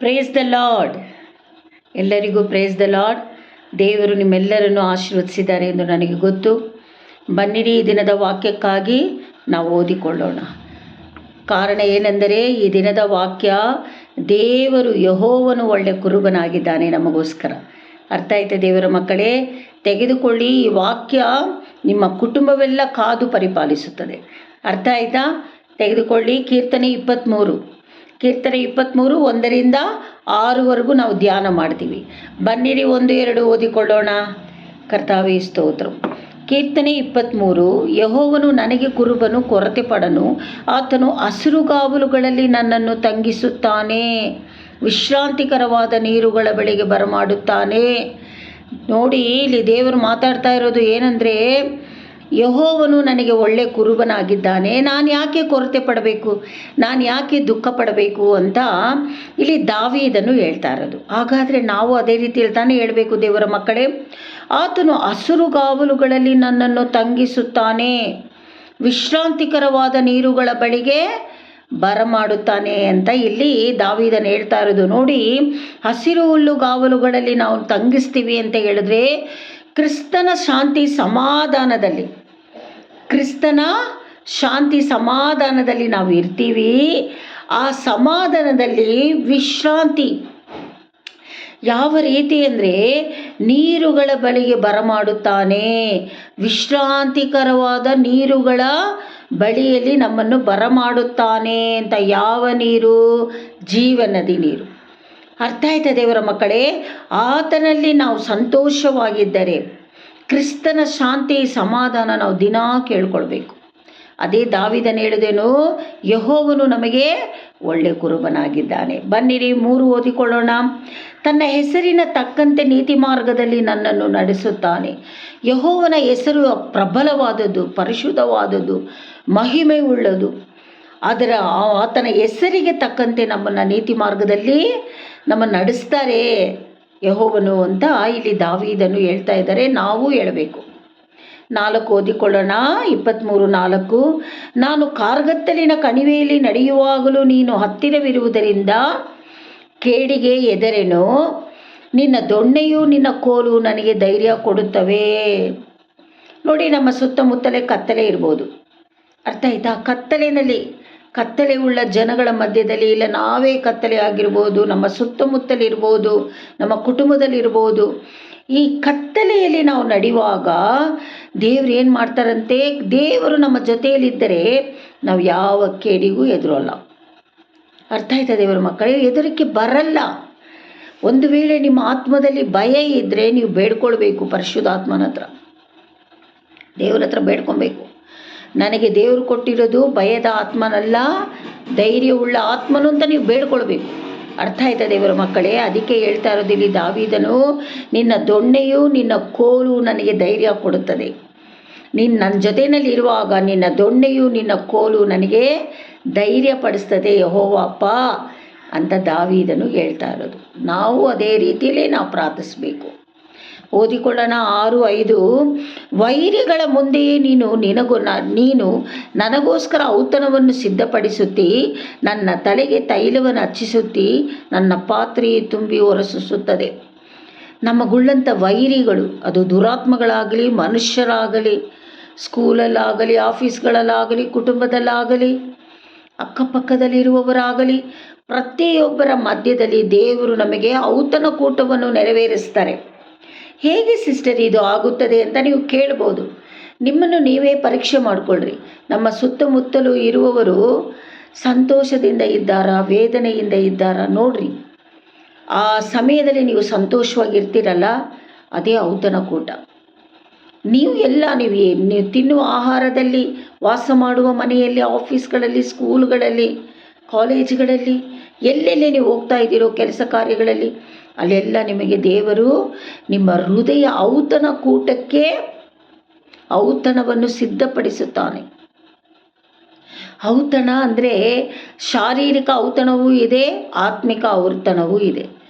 Praise the lord. ಎಲ್ಲರಿಗೂ praise the lord. ದೇವರು ನಿಮ್ಮೆಲ್ಲರನ್ನು ಆಶೀರ್ವದಿಸಿದ್ದಾರೆ ಎಂದು ನನಗೆ ಗೊತ್ತು. ಬನ್ನಿರಿ, ಈ ದಿನದ ವಾಕ್ಯಕ್ಕಾಗಿ ನಾವು ಓದಿಕೊಳ್ಳೋಣ. ಕಾರಣ ಏನೆಂದರೆ, ಈ ದಿನದ ವಾಕ್ಯ ದೇವರು ಯೆಹೋವನು ಒಳ್ಳೆ ಕುರುಬನಾಗಿದ್ದಾನೆ ನಮಗೋಸ್ಕರ. ಅರ್ಥ ಆಯ್ತಾ ದೇವರ ಮಕ್ಕಳೇ? ತೆಗೆದುಕೊಳ್ಳಿ, ಈ ವಾಕ್ಯ ನಿಮ್ಮ ಕುಟುಂಬವೆಲ್ಲ ಕಾದು ಪರಿಪಾಲಿಸುತ್ತದೆ. ಅರ್ಥ ಆಯ್ತಾ? ತೆಗೆದುಕೊಳ್ಳಿ. ಕೀರ್ತನೆ 23 1ರಿಂದ 6 ನಾವು ಧ್ಯಾನ ಮಾಡ್ತೀವಿ. ಬನ್ನಿರಿ, 1-2 ಓದಿಕೊಳ್ಳೋಣ. ಕರ್ತಾವೇ ಸ್ತೋತ್ರ. ಕೀರ್ತನೆ 23. ಯೆಹೋವನು ನನಗೆ ಕುರುಬನು, ಕೊರತೆ ಪಡನು. ಆತನು ಹಸಿರುಗಾವಲುಗಳಲ್ಲಿ ನನ್ನನ್ನು ತಂಗಿಸುತ್ತಾನೆ, ವಿಶ್ರಾಂತಿಕರವಾದ ನೀರುಗಳ ಬಳಿಗೆ ಬರಮಾಡುತ್ತಾನೆ. ನೋಡಿ, ಇಲ್ಲಿ ದೇವರು ಮಾತಾಡ್ತಾ ಇರೋದು ಏನಂದರೆ, ಯೆಹೋವನು ನನಗೆ ಒಳ್ಳೆ ಕುರುಬನಾಗಿದ್ದಾನೆ, ನಾನು ಯಾಕೆ ಕೊರತೆ ಪಡಬೇಕು, ನಾನು ಯಾಕೆ ದುಃಖ ಪಡಬೇಕು ಅಂತ ಇಲ್ಲಿ ದಾವೀದನು ಹೇಳ್ತಾ ಇರೋದು. ಹಾಗಾದರೆ ನಾವು ಅದೇ ರೀತಿಯಲ್ಲಿ ತಾನೇ ಹೇಳಬೇಕು ದೇವರ ಮಕ್ಕಳೇ. ಆತನು ಹಸಿರುಗಾವಲುಗಳಲ್ಲಿ ನನ್ನನ್ನು ತಂಗಿಸುತ್ತಾನೆ, ವಿಶ್ರಾಂತಿಕರವಾದ ನೀರುಗಳ ಬಳಿಗೆ ಬರಮಾಡುತ್ತಾನೆ ಅಂತ ಇಲ್ಲಿ ದಾವೀದನು ಹೇಳ್ತಾ ಇರೋದು. ನೋಡಿ, ಹಸಿರು ಹುಲ್ಲುಗಾವಲುಗಳಲ್ಲಿ ನಾವು ತಂಗಿಸ್ತೀವಿ ಅಂತ ಹೇಳಿದ್ರೆ ಕ್ರಿಸ್ತನ ಶಾಂತಿ ಸಮಾಧಾನದಲ್ಲಿ ನಾವು ಇರ್ತೀವಿ. ಆ ಸಮಾಧಾನದಲ್ಲಿ ವಿಶ್ರಾಂತಿ ಯಾವ ರೀತಿ ಅಂದರೆ, ನೀರುಗಳ ಬಳಿಗೆ ಬರಮಾಡುತ್ತಾನೆ. ವಿಶ್ರಾಂತಿಕರವಾದ ನೀರುಗಳ ಬಳಿಯಲ್ಲಿ ನಮ್ಮನ್ನು ಬರಮಾಡುತ್ತಾನೆ ಅಂತ. ಯಾವ ನೀರು? ಜೀವನದಿ ನೀರು. ಅರ್ಥ ಆಯ್ತಾ ದೇವರ ಮಕ್ಕಳೇ? ಆತನಲ್ಲಿ ನಾವು ಸಂತೋಷವಾಗಿದ್ದರೆ ಕ್ರಿಸ್ತನ ಶಾಂತಿ ಸಮಾಧಾನ ನಾವು ದಿನಾ ಕೇಳ್ಕೊಳ್ಬೇಕು. ಅದೇ ದಾವೀದನು ಹೇಳಿದೆನು, ಯೆಹೋವನು ನಮಗೆ ಒಳ್ಳೆ ಕುರುಬನಾಗಿದ್ದಾನೆ. ಬನ್ನಿರಿ, 3 ಓದಿಕೊಳ್ಳೋಣ. ತನ್ನ ಹೆಸರಿನ ತಕ್ಕಂತೆ ನೀತಿ ಮಾರ್ಗದಲ್ಲಿ ನನ್ನನ್ನು ನಡೆಸುತ್ತಾನೆ. ಯೆಹೋವನ ಹೆಸರು ಪ್ರಬಲವಾದದ್ದು, ಪರಿಶುದ್ಧವಾದದ್ದು, ಮಹಿಮೆ ಉಳ್ಳದು. ಆತನ ಹೆಸರಿಗೆ ತಕ್ಕಂತೆ ನಮ್ಮನ್ನು ನೀತಿ ಮಾರ್ಗದಲ್ಲಿ ನಡೆಸ್ತಾರೆ ಯೆಹೋವನು ಅಂತ ಇಲ್ಲಿ ದಾವೀದನು ಹೇಳ್ತಾ ಇದ್ದಾರೆ. ನಾವು ಹೇಳಬೇಕು. 4 ಓದಿಕೊಳ್ಳೋಣ. 23:4. ನಾನು ಕಾರ್ಗತ್ತಲಿನ ಕಣಿವೆಯಲ್ಲಿ ನಡೆಯುವಾಗಲೂ ನೀನು ಹತ್ತಿರವಿರುವುದರಿಂದ ಕೇಡಿಗೆ ಹೆದರೆನು. ನಿನ್ನ ದೊಣ್ಣೆಯೂ ನಿನ್ನ ಕೋಲು ನನಗೆ ಧೈರ್ಯ ಕೊಡುತ್ತವೆ. ನೋಡಿ, ನಮ್ಮ ಸುತ್ತಮುತ್ತಲೇ ಕತ್ತಲೆ ಇರ್ಬೋದು. ಅರ್ಥ ಆಯ್ತಾ? ಕತ್ತಲೆ ಉಳ್ಳ ಜನಗಳ ಮಧ್ಯದಲ್ಲಿ, ಇಲ್ಲ ನಾವೇ ಕತ್ತಲೆ ಆಗಿರ್ಬೋದು, ನಮ್ಮ ಸುತ್ತಮುತ್ತಲಿರ್ಬೋದು, ನಮ್ಮ ಕುಟುಂಬದಲ್ಲಿರ್ಬೋದು. ಈ ಕತ್ತಲೆಯಲ್ಲಿ ನಾವು ನಡೆಯುವಾಗ ದೇವರು ಏನು ಮಾಡ್ತಾರಂತೆ, ದೇವರು ನಮ್ಮ ಜೊತೆಯಲ್ಲಿದ್ದರೆ ನಾವು ಯಾವ ಕೇಡಿಗೂ ಎದುರೋಲ್ಲ. ಅರ್ಥ ಆಯ್ತಾ ದೇವರ ಮಕ್ಕಳೇ? ಹೆದರಿಕೆ ಬರಲ್ಲ. ಒಂದು ವೇಳೆ ನಿಮ್ಮ ಆತ್ಮದಲ್ಲಿ ಭಯ ಇದ್ದರೆ ನೀವು ಬೇಡ್ಕೊಳ್ಬೇಕು, ಪರಿಶುದ್ಧಾತ್ಮನ ಹತ್ರ, ದೇವರ ಹತ್ರ ಬೇಡ್ಕೊಬೇಕು. ನನಗೆ ದೇವರು ಕೊಟ್ಟಿರೋದು ಭಯದ ಆತ್ಮನಲ್ಲ, ಧೈರ್ಯವುಳ್ಳ ಆತ್ಮನು ಅಂತ ನೀವು ಬೇಡ್ಕೊಳ್ಬೇಕು. ಅರ್ಥ ಆಯ್ತಾ ದೇವರ ಮಕ್ಕಳೇ? ಅದಕ್ಕೆ ಹೇಳ್ತಾ ಇರೋದು ಇಲ್ಲಿ ದಾವೀದನು, ನಿನ್ನ ದೊಣ್ಣೆಯು ನಿನ್ನ ಕೋಲು ನನಗೆ ಧೈರ್ಯ ಕೊಡುತ್ತದೆ. ನೀನು ನನ್ನ ಜೊತೆಯಲ್ಲಿ ಇರುವಾಗ ನಿನ್ನ ದೊಣ್ಣೆಯು ನಿನ್ನ ಕೋಲು ನನಗೆ ಧೈರ್ಯ ಪಡಿಸ್ತದೆ ಯೆಹೋವಪ್ಪ ಅಂತ ದಾವೀದನು ಹೇಳ್ತಾ ಇರೋದು. ನಾವು ಅದೇ ರೀತಿಯಲ್ಲೇ ನಾವು ಪ್ರಾರ್ಥಿಸಬೇಕು. ಓದಿಕೊಳ್ಳೋಣ. 6:5. ವೈರಿಗಳ ಮುಂದೆಯೇ ನೀನು ನನಗೋಸ್ಕರ ಔತಣವನ್ನು ಸಿದ್ಧಪಡಿಸುತ್ತಿ, ನನ್ನ ತಲೆಗೆ ತೈಲವನ್ನು ಹಚ್ಚಿಸುತ್ತಿ, ನನ್ನ ಪಾತ್ರೆಯು ತುಂಬಿ ಹೊರಸೂಸುತ್ತದೆ. ನಮಗುಳ್ಳಂಥ ವೈರಿಗಳು, ಅದು ದುರಾತ್ಮಗಳಾಗಲಿ, ಮನುಷ್ಯರಾಗಲಿ, ಸ್ಕೂಲಲ್ಲಾಗಲಿ, ಆಫೀಸ್ಗಳಲ್ಲಾಗಲಿ, ಕುಟುಂಬದಲ್ಲಾಗಲಿ, ಅಕ್ಕಪಕ್ಕದಲ್ಲಿರುವವರಾಗಲಿ, ಪ್ರತಿಯೊಬ್ಬರ ಮಧ್ಯದಲ್ಲಿ ದೇವರು ನಮಗೆ ಔತಣ ಕೂಟವನ್ನು ನೆರವೇರಿಸ್ತಾರೆ. ಹೇಗೆ ಸಿಸ್ಟರ್ ಇದು ಆಗುತ್ತದೆ ಅಂತ ನೀವು ಕೇಳ್ಬೋದು. ನಿಮ್ಮನ್ನು ನೀವೇ ಪರೀಕ್ಷೆ ಮಾಡಿಕೊಳ್ಳ್ರಿ. ನಮ್ಮ ಸುತ್ತಮುತ್ತಲೂ ಇರುವವರು ಸಂತೋಷದಿಂದ ಇದ್ದಾರಾ, ವೇದನೆಯಿಂದ ಇದ್ದಾರಾ ನೋಡ್ರಿ. ಆ ಸಮಯದಲ್ಲಿ ನೀವು ಸಂತೋಷವಾಗಿರ್ತೀರಲ್ಲ, ಅದೇ ಔತಣ ಕೂಟ. ನೀವು ತಿನ್ನುವ ಆಹಾರದಲ್ಲಿ, ವಾಸ ಮಾಡುವ ಮನೆಯಲ್ಲಿ, ಆಫೀಸ್ಗಳಲ್ಲಿ, ಸ್ಕೂಲ್ಗಳಲ್ಲಿ, ಕಾಲೇಜುಗಳಲ್ಲಿ, ಎಲ್ಲೆಲ್ಲಿ ನೀವು ಹೋಗ್ತಾ ಇದ್ದೀರೋ ಕೆಲಸ ಕಾರ್ಯಗಳಲ್ಲಿ, ಅಲ್ಲೆಲ್ಲ ನಿಮಗೆ ದೇವರು ನಿಮ್ಮ ಹೃದಯ ಔತಣ ಕೂಟಕ್ಕೆ ಔತಣವನ್ನು ಸಿದ್ಧಪಡಿಸುತ್ತಾನೆ. ಔತಣ ಅಂದರೆ ಶಾರೀರಿಕ ಔತಣವೂ ಇದೆ, ಆತ್ಮಿಕ ಔತಣವೂ ಇದೆ.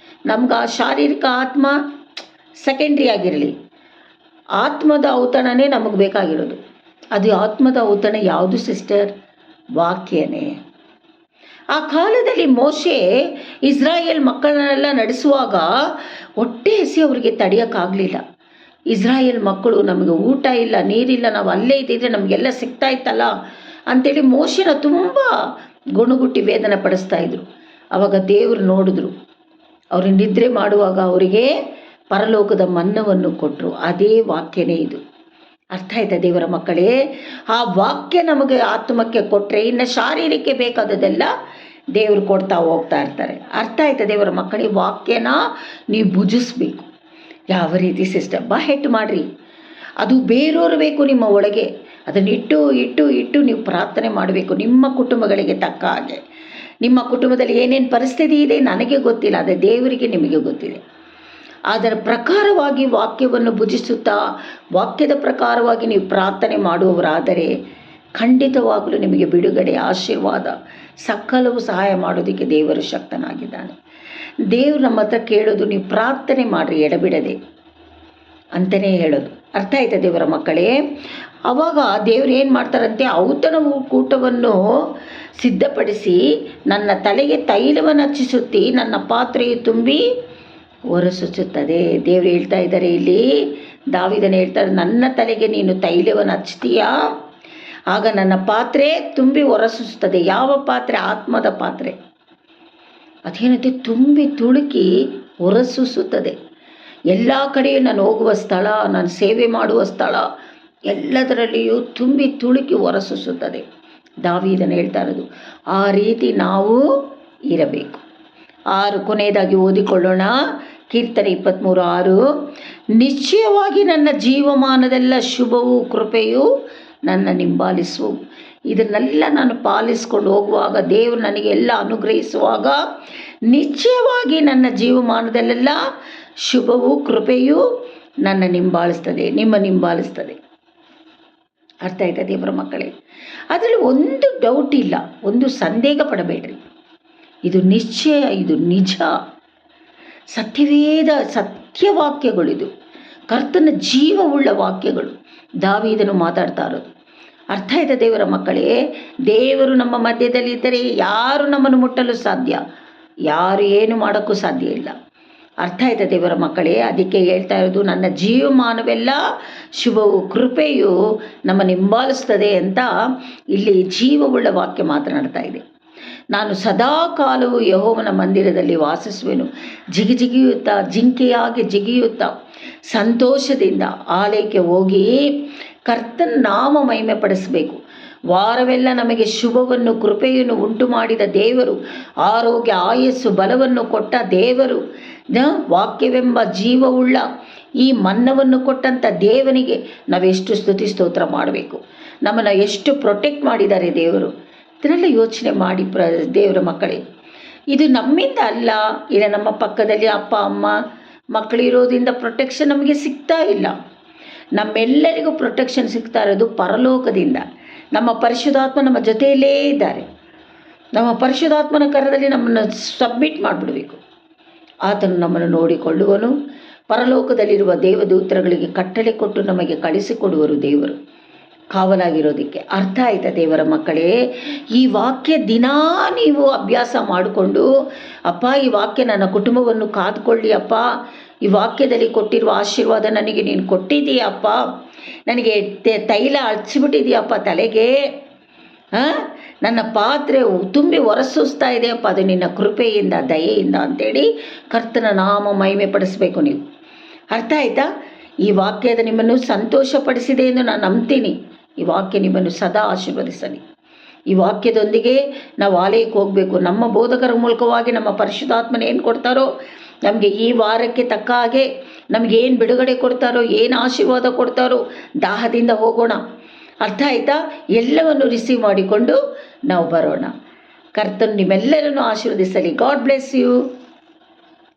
ನಮ್ಗೆ ಆ ಶಾರೀರಿಕ ಆತ್ಮ ಸೆಕೆಂಡ್ರಿ ಆಗಿರಲಿ, ಆತ್ಮದ ಔತಣನೇ ನಮಗೆ ಬೇಕಾಗಿರೋದು. ಅದು ಆತ್ಮದ ಔತಣ ಯಾವುದು ಸಿಸ್ಟರ್? ವಾಕ್ಯನೇ. ಆ ಕಾಲದಲ್ಲಿ ಮೋಶೆ ಇಸ್ರಾಯೇಲ್ ಮಕ್ಕಳನ್ನೆಲ್ಲ ನಡೆಸುವಾಗ ಹೊಟ್ಟೆ ಹಸಿ ಅವರಿಗೆ ತಡೆಯೋಕ್ಕಾಗಲಿಲ್ಲ. ಇಸ್ರಾಯೇಲ್ ಮಕ್ಕಳು ನಮಗೆ ಊಟ ಇಲ್ಲ, ನೀರಿಲ್ಲ, ನಾವು ಅಲ್ಲೇ ಇದ್ದಿದ್ರೆ ನಮಗೆಲ್ಲ ಸಿಗ್ತಾ ಇತ್ತಲ್ಲ ಅಂಥೇಳಿ ಮೋಶೆನ ತುಂಬ ಗುಣಗುಟ್ಟಿ ವೇದನೆ ಪಡಿಸ್ತಾ ಇದ್ರು. ಆವಾಗ ದೇವರು ನೋಡಿದ್ರು, ಅವರು ನಿದ್ರೆ ಮಾಡುವಾಗ ಅವರಿಗೆ ಪರಲೋಕದ ಮನ್ನವನ್ನು ಕೊಟ್ಟರು. ಅದೇ ವಾಕ್ಯನೇ ಇದು. ಅರ್ಥ ಆಯ್ತಾ ದೇವರ ಮಕ್ಕಳೇ? ಆ ವಾಕ್ಯ ನಮಗೆ ಆತ್ಮಕ್ಕೆ ಕೊಟ್ಟರೆ ಇನ್ನು ಶಾರೀರಕ್ಕೆ ಬೇಕಾದದೆಲ್ಲ ದೇವರು ಕೊಡ್ತಾ ಹೋಗ್ತಾ ಇರ್ತಾರೆ. ಅರ್ಥ ಆಯ್ತಾ ದೇವರ ಮಕ್ಕಳೇ? ವಾಕ್ಯನ ನೀವು ಭುಜಿಸ್ಬೇಕು. ಯಾವ ರೀತಿ ಸಿಸ್ಟಮ್ ಹೆಟ್ ಮಾಡಿರಿ, ಅದು ಬೇರೂರು ಬೇಕು ನಿಮ್ಮ ಒಳಗೆ. ಅದನ್ನು ಇಟ್ಟು ಇಟ್ಟು ಇಟ್ಟು ನೀವು ಪ್ರಾರ್ಥನೆ ಮಾಡಬೇಕು ನಿಮ್ಮ ಕುಟುಂಬಗಳಿಗೆ ತಕ್ಕ ಹಾಗೆ. ನಿಮ್ಮ ಕುಟುಂಬದಲ್ಲಿ ಏನೇನು ಪರಿಸ್ಥಿತಿ ಇದೆ ನನಗೆ ಗೊತ್ತಿಲ್ಲ, ಆದರೆ ದೇವರಿಗೆ ನಿಮಗೆ ಗೊತ್ತಿದೆ. ಅದರ ಪ್ರಕಾರವಾಗಿ ವಾಕ್ಯವನ್ನು ಭುಜಿಸುತ್ತಾ ವಾಕ್ಯದ ಪ್ರಕಾರವಾಗಿ ನೀವು ಪ್ರಾರ್ಥನೆ ಮಾಡುವವರಾದರೆ ಖಂಡಿತವಾಗಲೂ ನಿಮಗೆ ಬಿಡುಗಡೆ, ಆಶೀರ್ವಾದ ಸಕಲವು ಸಹಾಯ ಮಾಡೋದಕ್ಕೆ ದೇವರು ಶಕ್ತನಾಗಿದ್ದಾನೆ. ದೇವರು ನಮ್ಮ ಹತ್ರ ಕೇಳೋದು ನೀವು ಪ್ರಾರ್ಥನೆ ಮಾಡಿರಿ ಎಡಬಿಡದೆ ಅಂತಲೇ ಹೇಳೋದು. ಅರ್ಥ ಆಯ್ತಾ ದೇವರ ಮಕ್ಕಳೇ? ಆವಾಗ ದೇವರು ಏನು ಮಾಡ್ತಾರಂತೆ, ಔತಣವು ಕೂಟವನ್ನು ಸಿದ್ಧಪಡಿಸಿ ನನ್ನ ತಲೆಗೆ ತೈಲವನ್ನು ಹಚ್ಚಿಸುತ್ತಿ ನನ್ನ ಪಾತ್ರೆಯು ತುಂಬಿ ಹೊರಸೂಸುತ್ತದೆ. ದೇವರು ಹೇಳ್ತಾ ಇದ್ದಾರೆ ಇಲ್ಲಿ, ದಾವೀದನ ಹೇಳ್ತಾರೆ, ನನ್ನ ತಲೆಗೆ ನೀನು ತೈಲವನ್ನು ಹಚ್ತೀಯಾ, ಆಗ ನನ್ನ ಪಾತ್ರೆ ತುಂಬಿ ಹೊರಸೂಸುತ್ತದೆ. ಯಾವ ಪಾತ್ರೆ? ಆತ್ಮದ ಪಾತ್ರೆ. ಅದೇನಂತೆ ತುಂಬಿ ತುಳುಕಿ ಹೊರಸೂಸುತ್ತದೆ. ಎಲ್ಲ ಕಡೆಯೂ ನಾನು ಹೋಗುವ ಸ್ಥಳ, ನಾನು ಸೇವೆ ಮಾಡುವ ಸ್ಥಳ, ಎಲ್ಲದರಲ್ಲಿಯೂ ತುಂಬಿ ತುಳುಕಿ ಹೊರಸೂಸುತ್ತದೆ. ದಾವೀದನ ಹೇಳ್ತಾ ಇರೋದು ಆ ರೀತಿ ನಾವು ಇರಬೇಕು. 6 ಕೊನೆಯದಾಗಿ ಓದಿಕೊಳ್ಳೋಣ. ಕೀರ್ತನೆ 23:6. ನಿಶ್ಚಯವಾಗಿ ನನ್ನ ಜೀವಮಾನದೆಲ್ಲ ಶುಭವೂ ಕೃಪೆಯೂ ನನ್ನ ಹಿಂಬಾಲಿಸುವು. ಇದನ್ನೆಲ್ಲ ನಾನು ಪಾಲಿಸ್ಕೊಂಡು ಹೋಗುವಾಗ, ದೇವರು ನನಗೆ ಎಲ್ಲ ಅನುಗ್ರಹಿಸುವಾಗ, ನಿಶ್ಚಯವಾಗಿ ನನ್ನ ಜೀವಮಾನದಲ್ಲೆಲ್ಲ ಶುಭವೂ ಕೃಪೆಯೂ ನನ್ನ ಹಿಂಬಾಲಿಸ್ತದೆ, ನಿಮ್ಮನ್ನು ಹಿಂಬಾಲಿಸ್ತದೆ. ಅರ್ಥ ಆಯ್ತಾ ದೇವರ ಮಕ್ಕಳೇ? ಅದರಲ್ಲಿ ಒಂದು ಡೌಟ್ ಇಲ್ಲ, ಒಂದು ಸಂದೇಹ ಪಡಬೇಡ್ರಿ. ಇದು ನಿಶ್ಚಯ, ಇದು ನಿಜ, ಸತ್ಯವೇದ ಸತ್ಯವಾಕ್ಯಗಳಿದು, ಕರ್ತನ ಜೀವವುಳ್ಳ ವಾಕ್ಯಗಳು. ದಾವೀದನು ಮಾತಾಡ್ತಾ ಇರೋದು. ಅರ್ಥ ಆಯ್ತಾ ದೇವರ ಮಕ್ಕಳೇ? ದೇವರು ನಮ್ಮ ಮಧ್ಯದಲ್ಲಿ ಇದ್ದರೆ ಯಾರು ನಮ್ಮನ್ನು ಮುಟ್ಟಲು ಸಾಧ್ಯ? ಯಾರು ಏನು ಮಾಡೋಕ್ಕೂ ಸಾಧ್ಯ ಇಲ್ಲ. ಅರ್ಥ ಆಯ್ತಾ ದೇವರ ಮಕ್ಕಳೇ? ಅದಕ್ಕೆ ಹೇಳ್ತಾ ಇರೋದು, ನನ್ನ ಜೀವಮಾನವೆಲ್ಲ ಶುಭವು ಕೃಪೆಯು ನಮ್ಮನ್ನು ಹಿಂಬಾಲಿಸ್ತದೆ ಅಂತ ಇಲ್ಲಿ ಜೀವವುಳ್ಳ ವಾಕ್ಯ ಮಾತನಾಡ್ತಾ ಇದೆ. ನಾನು ಸದಾ ಕಾಲವು ಯೆಹೋವನ ಮಂದಿರದಲ್ಲಿ ವಾಸಿಸುವೆನು. ಜಿಗಿಯುತ್ತಾ, ಜಿಂಕೆಯಾಗಿ ಜಿಗಿಯುತ್ತಾ ಸಂತೋಷದಿಂದ ಆಲಯಕ್ಕೆ ಹೋಗಿ ಕರ್ತನ ನಾಮ ಮಹಿಮೆ ಪಡಿಸಬೇಕು. ವಾರವೆಲ್ಲ ನಮಗೆ ಶುಭವನ್ನು ಕೃಪೆಯನ್ನು ಉಂಟು ಮಾಡಿದ ದೇವರು, ಆರೋಗ್ಯ ಆಯಸ್ಸು ಬಲವನ್ನು ಕೊಟ್ಟ ದೇವರು, ವಾಕ್ಯವೆಂಬ ಜೀವವುಳ್ಳ ಈ ಮನ್ನವನ್ನು ಕೊಟ್ಟಂಥ ದೇವನಿಗೆ ನಾವೆಷ್ಟು ಸ್ತುತಿ ಸ್ತೋತ್ರ ಮಾಡಬೇಕು. ನಮ್ಮನ್ನು ಎಷ್ಟು ಪ್ರೊಟೆಕ್ಟ್ ಮಾಡಿದ್ದಾರೆ ದೇವರು. ಇದನ್ನೆಲ್ಲ ಯೋಚನೆ ಮಾಡಿ ದೇವರ ಮಕ್ಕಳೇ, ಇದು ನಮ್ಮಿಂದ ಅಲ್ಲ, ಇಲ್ಲ ನಮ್ಮ ಪಕ್ಕದಲ್ಲಿ ಅಪ್ಪ ಅಮ್ಮ ಮಕ್ಕಳಿರೋದ್ರಿಂದ ಪ್ರೊಟೆಕ್ಷನ್ ನಮಗೆ ಸಿಗ್ತಾ ಇಲ್ಲ. ನಮ್ಮೆಲ್ಲರಿಗೂ ಪ್ರೊಟೆಕ್ಷನ್ ಸಿಗ್ತಾ ಇರೋದು ಪರಲೋಕದಿಂದ. ನಮ್ಮ ಪರಿಶುದ್ಧಾತ್ಮ ನಮ್ಮ ಜೊತೆಯಲ್ಲೇ ಇದ್ದಾರೆ. ನಮ್ಮ ಪರಿಶುದ್ಧಾತ್ಮನ ಕರದಲ್ಲಿ ನಮ್ಮನ್ನು ಸಬ್ಮಿಟ್ ಮಾಡಿಬಿಡಬೇಕು. ಆತನು ನಮ್ಮನ್ನು ನೋಡಿಕೊಳ್ಳುವನು. ಪರಲೋಕದಲ್ಲಿರುವ ದೇವದೂತರುಗಳಿಗೆ ಕಟ್ಟಳೆ ಕೊಟ್ಟು ನಮಗೆ ಕಳಿಸಿಕೊಡುವರು ದೇವರು ಕಾವಲಾಗಿರೋದಕ್ಕೆ. ಅರ್ಥ ಆಯ್ತಾ ದೇವರ ಮಕ್ಕಳೇ? ಈ ವಾಕ್ಯ ದಿನಾ ನೀವು ಅಭ್ಯಾಸ ಮಾಡಿಕೊಂಡು, ಅಪ್ಪ ಈ ವಾಕ್ಯ ನನ್ನ ಕುಟುಂಬವನ್ನು ಕಾದುಕೊಳ್ಳಿ ಅಪ್ಪ, ಈ ವಾಕ್ಯದಲ್ಲಿ ಕೊಟ್ಟಿರುವ ಆಶೀರ್ವಾದ ನನಗೆ ನೀನು ಕೊಟ್ಟಿದ್ದೀಯಪ್ಪ, ನನಗೆ ತೈಲ ಹಚ್ಚಿಬಿಟ್ಟಿದೆಯಪ್ಪ ತಲೆಗೆ, ನನ್ನ ಪಾತ್ರೆ ತುಂಬಿ ಹೊರಸೂಸ್ತಾ ಇದೆಯಪ್ಪ, ಅದು ನಿನ್ನ ಕೃಪೆಯಿಂದ ದಯೆಯಿಂದ ಅಂತೇಳಿ ಕರ್ತನ ನಾಮ ಮಹಿಮೆ ಪಡಿಸ್ಬೇಕು ನೀವು. ಅರ್ಥ ಆಯ್ತಾ? ಈ ವಾಕ್ಯದ ನಿಮ್ಮನ್ನು ಸಂತೋಷಪಡಿಸಿದೆ ಎಂದು ನಾನು ನಂಬ್ತೀನಿ. ಈ ವಾಕ್ಯ ನಿಮ್ಮನ್ನು ಸದಾ ಆಶೀರ್ವದಿಸಲಿ. ಈ ವಾಕ್ಯದೊಂದಿಗೆ ನಾವು ಆಲಯಕ್ಕೆ ಹೋಗಬೇಕು. ನಮ್ಮ ಬೋಧಕರ ಮೂಲಕವಾಗಿ ನಮ್ಮ ಪರಿಶುದ್ಧಾತ್ಮನ ಏನು ಕೊಡ್ತಾರೋ, ನಮಗೆ ಈ ವಾರಕ್ಕೆ ತಕ್ಕ ಹಾಗೆ ನಮಗೇನು ಬಿಡುಗಡೆ ಕೊಡ್ತಾರೋ, ಏನು ಆಶೀರ್ವಾದ ಕೊಡ್ತಾರೋ, ದಾಹದಿಂದ ಹೋಗೋಣ. ಅರ್ಥ ಆಯ್ತಾ? ಎಲ್ಲವನ್ನು ರಿಸೀವ್ ಮಾಡಿಕೊಂಡು ನಾವು ಬರೋಣ. ಕರ್ತನು ನಿಮ್ಮೆಲ್ಲರನ್ನು ಆಶೀರ್ವದಿಸಲಿ. God bless you.